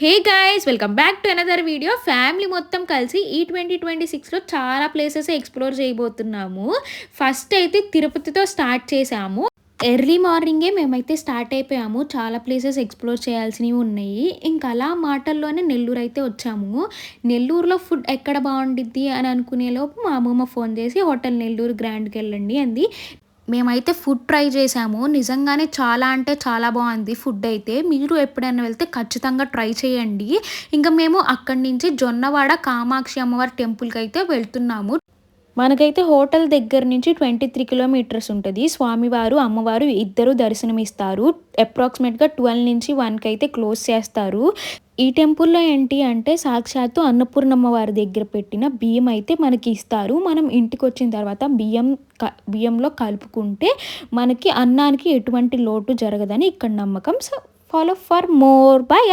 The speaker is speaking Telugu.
Hey guys, welcome back to another video. Family మొత్తం కలిసి ఈ 2026లో చాలా ప్లేసెస్ ఎక్స్ప్లోర్ చేయబోతున్నాము. ఫస్ట్ అయితే తిరుపతితో స్టార్ట్ చేసాము. ఎర్లీ మార్నింగే మేమైతే స్టార్ట్ అయిపోయాము. చాలా ప్లేసెస్ ఎక్స్ప్లోర్ చేయాల్సినవి ఉన్నాయి. ఇంకా అలా మాటల్లోనే నెల్లూరు అయితే వచ్చాము. నెల్లూరులో ఫుడ్ ఎక్కడ బాగుండిద్ది అని అనుకునే లోపు మా అమ్మమ్మ ఫోన్ చేసి హోటల్ నెల్లూరు గ్రాండ్కి వెళ్ళండి అంది. మేమైతే ఫుడ్ ట్రై చేసాము. నిజంగానే చాలా అంటే చాలా బాగుంది ఫుడ్ అయితే. మీరు ఎప్పుడైనా వెళ్తే ఖచ్చితంగా ట్రై చేయండి. ఇంకా మేము అక్కడి నుంచి జొన్నవాడ కామాక్షి అమ్మవారి టెంపుల్కి అయితే వెళ్తున్నాము. మనకైతే హోటల్ దగ్గర నుంచి 23 కిలోమీటర్స్ ఉంటుంది. స్వామివారు అమ్మవారు ఇద్దరు దర్శనమిస్తారు. అప్రాక్సిమేట్గా 12 నుంచి 1కి అయితే క్లోజ్ చేస్తారు. ఈ టెంపుల్లో ఏంటి అంటే సాక్షాత్తు అన్నపూర్ణమ్మ వారి దగ్గర పెట్టిన బియ్యం అయితే మనకి ఇస్తారు. మనం ఇంటికి వచ్చిన తర్వాత బియ్యంలో కలుపుకుంటే మనకి అన్నానికి ఎటువంటి లోటు జరగదని ఇక్కడ నమ్మకం. So follow for more. By.